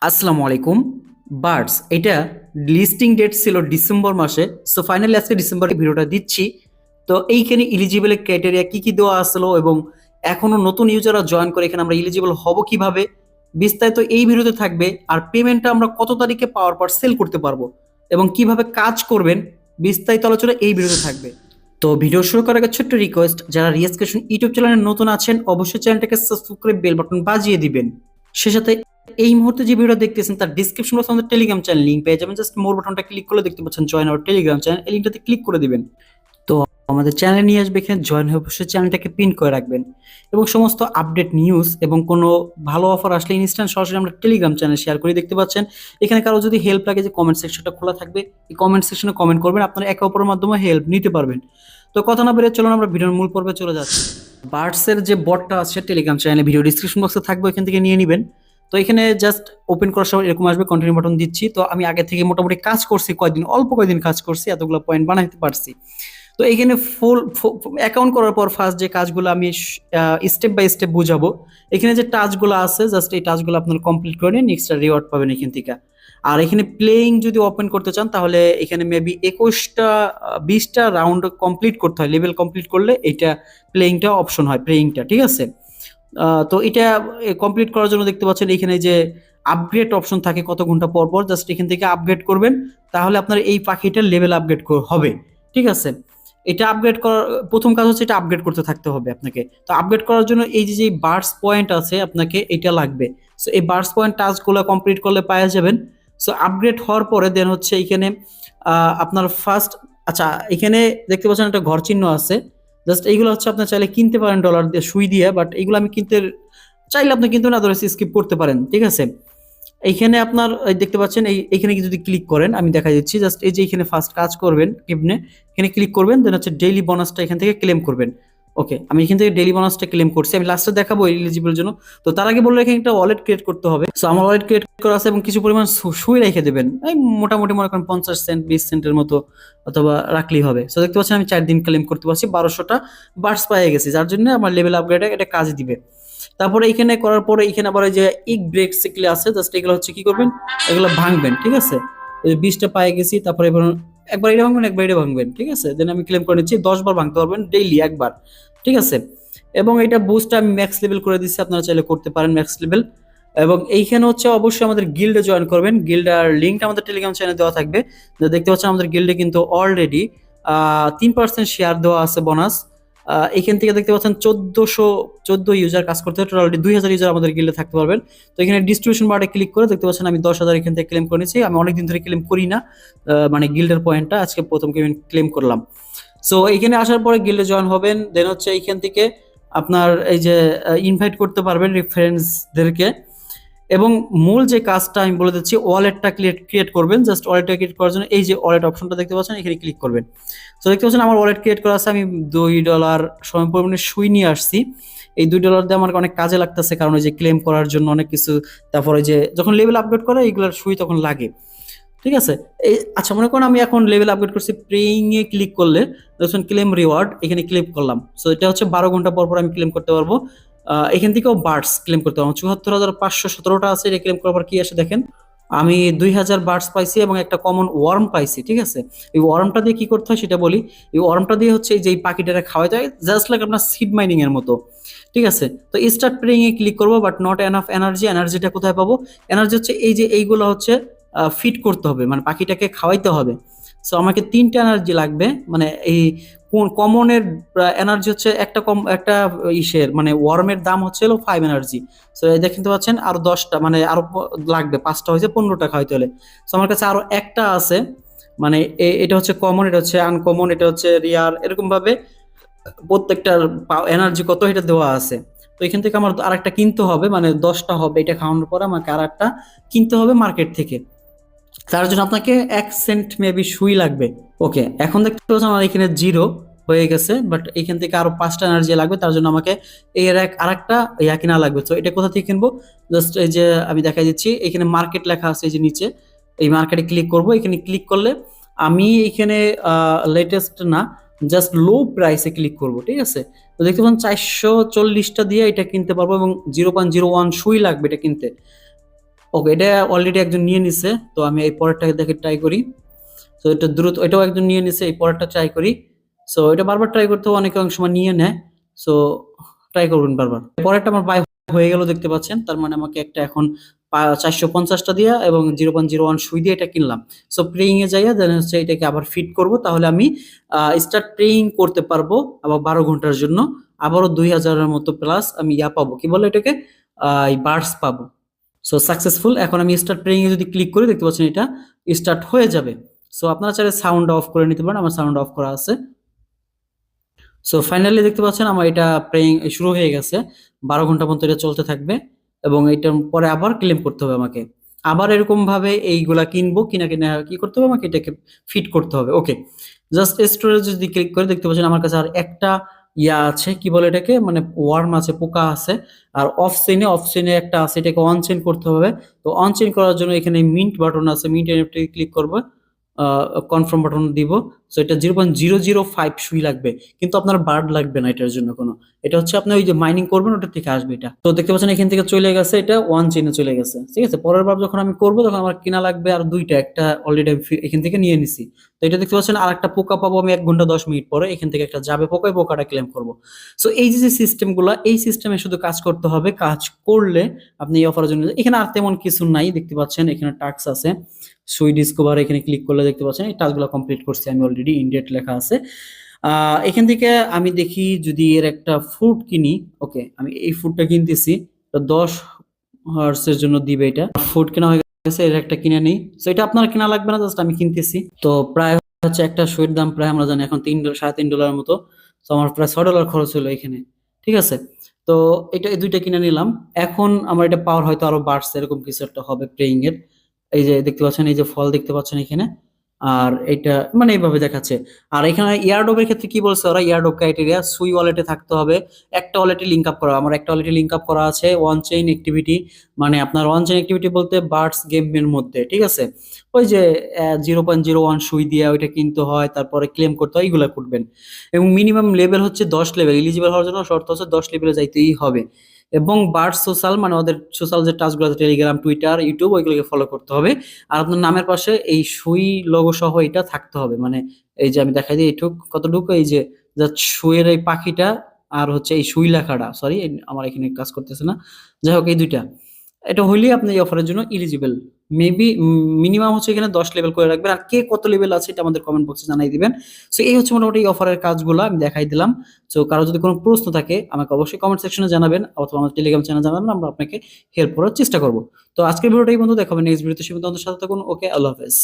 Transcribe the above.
আসসালামু আলাইকুম। বার্ডস এটা লিস্টিং ডেট ছিল ডিসেম্বর মাসে। সো ফাইনালি আজকে ডিসেম্বরে ভিডিওটা দিচ্ছি। তো এইখানে ইলিজিবল ক্রাইটেরিয়া কি কি দেওয়া আসলো এবং এখনো নতুন ইউজাররা জয়েন করে এখানে আমরা ইলিজিবল হব কিভাবে, বিস্তারিত এই ভিডিওতে থাকবে। আর পেমেন্টটা আমরা কত তারিখে পাওয়ার পর সেল করতে পারবো এবং কিভাবে কাজ করবেন, বিস্তারিত আলোচনা এই ভিডিওতে থাকবে। তো ভিডিও শুরু করার আগে ছোট্ট রিকোয়েস্ট, যারা রিয়াজ ক্রিয়েশন ইউটিউব চ্যানেলে নতুন আছেন অবশ্যই চ্যানেলটাকে সাবস্ক্রাইব করে বেল বাটন বাজিয়ে দিবেন। সে সাথে এই মুহূর্তে যে ভিডিওটা দেখতেছেন তার ডিসক্রিপশন বক্সে আমাদের টেলিগ্রাম চ্যানেল লিংক পেয়ে যাবেন। জাস্ট মোর বাটনটা ক্লিক করলে দেখতে পাচ্ছেন জয়েন আওয়ার টেলিগ্রাম চ্যানেল, এই লিংকটাতে ক্লিক করে দিবেন। তো আমাদের চ্যানেলে নিয়ে আসবে, এখানে জয়েন হয়ে অবশ্যই চ্যানেলটাকে পিন করে রাখবেন এবং সমস্ত আপডেট নিউজ এবং কোনো ভালো অফার আসলে ইনস্ট্যান্ট সরাসরি আমরা টেলিগ্রাম চ্যানেল শেয়ার করে দেখতে পাচ্ছেন। এখানে কারো যদি হেল্প লাগে, যে কমেন্ট সেকশনটা খোলা থাকবে, এই কমেন্ট সেকশনে কমেন্ট করবেন, আপনারা একে অপরের মাধ্যমে হেল্প নিতে পারবেন। তো কথা না বেরিয়ে চলুন আমরা ভিডিওর মূল পর্বে চলে যাচ্ছি। বার্ডসের যে বটটা আছে টেলিগ্রাম চ্যানেলে ভিডিও ডিসক্রিপশন বক্সে থাকবে, এখান থেকে নিয়ে নেবেন। তো এখানে জাস্ট ওপেন করার সময় এরকম আসবে, কন্টিনিউ বাটন দিচ্ছি। তো আমি আগে থেকে মোটামুটি কাজ করছি, অল্প কয়েকদিন কাজ করছি, এতগুলো পয়েন্ট বানাইতে পারছি। তো এখানে ফুল অ্যাকাউন্ট করার পর ফার্স্ট যে কাজগুলো আমি স্টেপ বাই স্টেপ বুঝাবো, এখানে যে টাস্কগুলো আছে জাস্ট এই টাস্কগুলো আপনারা কমপ্লিট করে নিন, এক্সট্রা রিওয়ার্ড পাবেন এখান থেকে। আর এখানে প্লেইং যদি ওপেন করতে চান তাহলে এখানে মেবি 21টা 20টা রাউন্ড কমপ্লিট করতে হয়, লেভেল কমপ্লিট করলে এটা প্লেইংটা অপশন হয়, প্লেইংটা, ঠিক আছে। তো এটা কমপ্লিট করার জন্য দেখতে পাচ্ছেন এখানে যে আপগ্রেড অপশন থাকে কত ঘন্টা পর পর, জাস্ট এখান থেকে আপগ্রেড করবেন, তাহলে আপনার এই পাখিটার লেভেল আপগ্রেড হবে, ঠিক আছে। এটা আপগ্রেড করার প্রথম কাজ হচ্ছে এটা আপগ্রেড করতে থাকতে হবে আপনাকে। তো আপগ্রেড করার জন্য এই যে বার্ডস পয়েন্ট আছে আপনাকে এটা লাগবে। সো এই বার্ডস পয়েন্ট টাস্কগুলো কমপ্লিট করলে পাওয়া যাবেন। সো আপগ্রেড হওয়ার পরে দেন হচ্ছে এখানে আপনার ফার্স্ট, আচ্ছা এখানে দেখতে পাচ্ছেন একটা ঘর চিহ্ন আছে, জাস্ট এইগুলো হচ্ছে আপনার চাইলে কিনতে পারেন ডলার দিয়ে, সুই দিয়ে, বাট এইগুলো আমি কিনতে চাইলে আপনি কিন্তু না ধরে স্কিপ করতে পারেন, ঠিক আছে। এইখানে আপনার দেখতে পাচ্ছেন এইখানে যদি ক্লিক করেন, আমি দেখা দিচ্ছি, জাস্ট এই যে এখানে ফার্স্ট কাজ করবেন টিপনে, এখানে ক্লিক করবেন, দেন হচ্ছে ডেইলি বোনাসটা এখান থেকে ক্লেম করবেন। ওকে, আমি এখান থেকে ডেইলি বোনাসটা ক্লেম করছি, আমি লাস্টে দেখাবো এলিজিবল জন্য। তো তার আগে বললো এখানে একটা ওয়ালেট ক্রিয়েট করতে হবে। সো আমার ওয়ালেট ক্রিয়েট করা আছে এবং কিছু পরিমাণ সুই রেখে দেবেন, এই মোটামুটি মনে করেন 50 সেন্ট 20 সেন্টের মতো অথবা রাখলেই হবে। সো দেখতে পাচ্ছেন আমি 4 দিন ক্লেম করতে পারছি, 1200টা বার্ডস পেয়ে গেছি, যার জন্য আমার লেভেল আপগ্রেডে এটা কাজ দিবে। তারপরে এখানে করার পরে এখানে আবার ওই যে ইগ ব্রেক সিকলে আছে, জাস্ট এগুলো হচ্ছে কি করবেন, এগুলো ভাঙবেন, ঠিক আছে। ওই 20টা পায়ে গেছি, তারপরে এবার একবার এটা ভাঙবেন, একবার এটা ভাঙবেন, ঠিক আছে। দেন আমি ক্লেম করে নিচ্ছি, 10 বার ভাঙতে পারবেন ডেইলি একবার, ঠিক আছে। এবং এটা বুস্ট আমি ম্যাক্স লেভেল করে দিচ্ছি, আপনারা চাইলে করতে পারেন ম্যাক্স লেভেল। এবং এইখানে হচ্ছে অবশ্যই আমাদের গিল্ডে জয়েন করবেন, গিল্ডার লিঙ্ক আমাদের টেলিগ্রাম চ্যানেলে দেওয়া থাকবে। দেখতে পাচ্ছেন আমাদের গিল্ডে কিন্তু অলরেডি 3% শেয়ার দেওয়া আছে বোনাস। এখান থেকে দেখতে পাচ্ছেন 1414 ইউজার কাজ করতে, টোটাল 2000 ইউজার আমাদের গিল্ডে থাকতে পারবেন। তো এখানে ডিস্ট্রিবিউশন বারে ক্লিক করে দেখতে পাচ্ছেন আমি 10,000 এখান থেকে ক্লেম করে নিয়েছি। আমি অনেকদিন ধরে ক্লেম করি না, মানে গিল্ডের পয়েন্টটা আজকে প্রথম ক্লেম করলাম। সো এখানে আসার পরে গিল্ডে জয়েন হবেন, দেন হচ্ছে এইখান থেকে আপনার এই যে ইনভাইট করতে পারবেন রেফারেন্সদেরকে। এবং মূল যে কাজটা আমি বলে দিচ্ছি, ওয়ালেটটা ক্রিয়েট করবেন। জাস্ট ওয়ালেটটা ক্রিয়েট করার জন্য এই যে ওয়ালেট অপশনটা দেখতে পাচ্ছেন, এখানে ক্লিক করবেন। তো দেখতে পাচ্ছেন আমার ওয়ালেট ক্রিয়েট করা আছে, আমি $2 সময় পরিমাণে সুই নিয়ে আসছি। এই $2 দিয়ে আমার অনেক কাজে লাগতেছে, কারণ ওই যে ক্লেম করার জন্য অনেক কিছু, তারপরে যে যখন লেভেল আপগ্রেড করে এইগুলোর সুই তখন লাগে, ঠিক আছে। এই আচ্ছা মনে করেন আমি এখন লেভেল আপগ্রেড করছি, প্রেইং এ ক্লিক করলে দেখুন ক্লেম রিওয়ার্ড, এখানে ক্লিক করলাম। সো এটা হচ্ছে 12 ঘন্টা পর পর আমি ক্লেম করতে পারবো। এখান থেকেও বার্ডস ক্লেম করতে পারবো, 74,517টা আছে। এটা ক্লেম করার পর কি আসে দেখেন, আমি 2000 বার্ডস পাইছি এবং একটা কমন ওয়ার্ম পাইছি, ঠিক আছে। এই ওয়ার্মটা দিয়ে কি করতে হয় সেটা বলি। এই ওয়ার্মটা দিয়ে হচ্ছে এই যে পাখিটারে খাওয়াইতে হয়, জাস্ট লাইক আপনার সিড মাইনিং এর মতো, ঠিক আছে। তো স্টার্ট প্রেইং এ ক্লিক করবো, বাট নট এনাফ এনার্জি। এনার্জিটা কোথায় পাবো? এনার্জি হচ্ছে এই যে এইগুলো হচ্ছে ফিট করতে হবে, মানে পাখিটাকে খাওয়াইতে হবে। সো আমাকে 3টা এনার্জি লাগবে, মানে এই কোন কমনের এনার্জি হচ্ছে একটা ইসের, মানে ওয়ার্মের দাম হচ্ছে হলো 5 এনার্জি। সো এই দেখতে পাচ্ছেন আরো 10টা, মানে আরো লাগবে, 5টা হয়েছে 15টা খাওয়াইতে হলে। সো আমার কাছে আরো একটা আছে, মানে এটা হচ্ছে কমন, এটা হচ্ছে আনকমন, এটা হচ্ছে রিয়ার, এরকম ভাবে প্রত্যেকটার এনার্জি কত এটা দেওয়া আছে। তো এখান থেকে আমার আরেকটা কিনতে হবে, মানে 10টা হবে, এটা খাওয়ানোর পরে আমাকে আরেকটা কিনতে হবে মার্কেট থেকে। তার জন্য আপনাকে 1 সেন্ট মেবি সুই লাগবে। ওকে, এখন দেখতে পাচ্ছেন আমার এখানে 0 হয়ে গেছে, বাট এখান থেকে আরো 5টা এনার্জি লাগবে, তার জন্য আমাকে এর আরেকটা কিনা লাগবে। তো এটা কোথা থেকে কিনবো? জাস্ট এই যে আমি দেখাই দিচ্ছি, এখানে মার্কেট লেখা আছে এই যে নিচে, এই মার্কেটে ক্লিক করব। এখানে ক্লিক করলে আমি এখানে লেটেস্ট না, জাস্ট লো প্রাইসে ক্লিক করব, ঠিক আছে। তো দেখতে পাচ্ছেন 440টা দিয়ে এটা কিনতে পারবো এবং 0.01 সুই লাগবে এটা কিনতে। ওকে, এটা অলরেডি একজন নিয়ে নিছে, তো আমি এই পরেরটা দেখে ট্রাই করি। তো এটা দ্রুত, এটাও একজন নিয়ে নিছে, এই পরেরটা ট্রাই করি। সো এটা বারবার ট্রাই করতে অনেকে অনেক সময় নিয়ে নেয়। সো ট্রাই করবেন বারবার। পরেরটা আমার বাই হয়ে গেল দেখতে পাচ্ছেন, তার মানে আমাকে একটা এখন 450টা দিয়া এবং 0.01 সুই দিয়ে এটা কিনলাম। সো প্রেইং এ যাইয়া দেন হচ্ছে এটাকে আবার ফিট করব, তাহলে আমি স্টার্ট প্রেইং করতে পারবো আবার 12 ঘন্টার জন্য। আবারও 2000-এর মতো প্লাস আমি পাবো, কি বলে এটাকে, এই বার্ডস পাবো। So successful. এখন আমি স্টার্ট প্লেইং এ যদি ক্লিক করি দেখতে পাচ্ছেন এটা স্টার্ট হয়ে যাবে। সো আপনারা চাইলে সাউন্ড অফ করে নিতে পারেন, আমার সাউন্ড অফ করা আছে। সো ফাইনালি দেখতে পাচ্ছেন আমার এটা প্লেইং শুরু হয়ে গেছে। 12 ঘন্টা পর্যন্ত এটা চলতে থাকবে এবং এটার পরে আবার ক্লেম করতে হবে আমাকে। আবার এরকম ভাবে এইগুলা কিনবো, কিনা কিনা কি করতে হবে আমাকে, এটাকে ফিট করতে হবে। ওকে, জাস্ট স্টোরেজ যদি ক্লিক করে দেখতে পাচ্ছেন আমার কাছে আর একটা আছে, কি বলে এটাকে, মানে ওয়ার্ম আছে, পোকা আছে। আর অফ চেইনে একটা আছে, এটাকে অন চেইন করতে হবে। তো অন চেইন করার জন্য এখানে মিন্ট বাটন আছে, মিন্ট এনএফটি ক্লিক করবো, কনফার্ম বাটন দিব। সো এটা 0.005 সুই লাগবে, কিন্তু আপনার বার্ড লাগবে না এটার জন্য কোনো। এটা হচ্ছে আপনি ওই যে মাইনিং করবেন ওটা থেকে আসবে এটা। তো দেখতে পাচ্ছেন এখান থেকে চলে গেছে, এটা ওয়ান চেইনে চলে গেছে। ঠিক আছে, পরের বার যখন আমি করবো তখন আমার কিনা লাগবে আর দুইটা, একটা অলরেডি এখান থেকে নিয়ে নিছি। তো এটা দেখতে পাচ্ছেন আর একটা পোকা পাবো আমি 1 ঘন্টা 10 মিনিট পরে, এখান থেকে একটা যাবে পোকা, ওই পোকাটা ক্লেম করবো। সো এই যে সিস্টেম গুলা, এই সিস্টেমে শুধু কাজ করতে হবে, কাজ করলে আপনি এই অফারের জন্য, এখানে আর তেমন কিছু নাই দেখতে পাচ্ছেন, এখানে টাস্ক আছে, সুই ডিসকভার, এখানে ক্লিক করলে দেখতে পাচ্ছেন এই টাস্কগুলো কমপ্লিট করছি আমি অলরেডি, ইনডেট লেখা আছে। এখান থেকে আমি দেখি যদি এর একটা ফুড কিনি। ওকে, আমি এই ফুডটা কিনতেছি, 10 হার্সের জন্য দিবে এটা। ফুড কেনা হয়ে গেছে, এর একটা কিনে নেই। তো এটা আপনার কেনা লাগবে না, জাস্ট আমি কিনতেছি। তো প্রায় হচ্ছে একটা সুইট দাম প্রায় আমরা জানি এখন $3, $3.5 মতো। তো আমার প্রায় $6 খরচ হলো এখানে। ঠিক আছে, তো এটা এই দুইটা কিনে নিলাম। এখন আমার এটা পাওয়ার হয়তো আরো বাড়ছে, এরকম কিছু একটা হবে প্লেইং এর। এই যে দেখতে পাচ্ছেন, এই যে ফল দেখতে পাচ্ছেন এখানে। আর এটা মানে এইভাবে দেখাচ্ছে। আর এখানে ইয়ারডপের ক্ষেত্রে কি বলছে ওরা, ইয়ারডপ ক্রাইটেরিয়া সুই ওয়ালেটে থাকতে হবে, একটা ওয়ালেটে লিঙ্ক আপ করা। আমার একটা ওয়ালেটে লিঙ্ক আপ করা আছে ওয়ান চেইন অ্যাক্টিভিটি, মানে আপনার ওয়ান চেইন অ্যাক্টিভিটি বলতে বার্ডস গেমের মধ্যে। ঠিক আছে, ওই যে 0.01 সুই দিয়ে ওইটা কিনতে হয়, তারপরে ক্লেম করতে হয়, এইগুলা করবেন। এবং মিনিমাম লেভেল হচ্ছে 10 লেভেল, এলিজিবল হওয়ার জন্য শর্ত হচ্ছে 10 লেভেলে যাইতেই হবে। এবং বার্ড সোশ্যাল, মানে ওদের সোশ্যাল যে টাচগুলো আছে, টেলিগ্রাম, টুইটার, ইউটিউব, ওইগুলোকে ফলো করতে হবে। আর আপনার নামের পাশে এই সুই লোগো সহ এটা থাকতে হবে, মানে এই যে আমি দেখাই দিই এইটুক কতটুকু, এই যে জাস্ট সুইয়ের এই পাখিটা আর হচ্ছে এই সুই লেখাটা, সরি আমার এখানে কাজ করতেছে না, যাই হোক এই দুইটা, এটা হইলেই আপনি এই অফারের জন্য এলিজিবল। মেবি মিনিমাম হচ্ছে এখানে 10 লেভেল করে রাখবেন, আর কে কত লেভেল আছে এটা আমাদের কমেন্ট বক্সে জানাই দিবেন। সো এই হচ্ছে মোটামুটি এই অফারের কাজগুলো আমি দেখাই দিলাম। সো কারো যদি কোনো প্রশ্ন থাকে আমাকে অবশ্যই কমেন্ট সেকশনে জানাবেন, অথবা আমার টেলিগ্রাম চ্যানেল জানাবেন, আমরা আপনাকে হেল্প করার চেষ্টা করব। তো আজকের ভিডিওটাই বন্ধু, দেখাবেন নেক্সট ভিডিওতে, সে পর্যন্ত সাথে থাকুন। ওকে, আল্লাহ হাফেজ।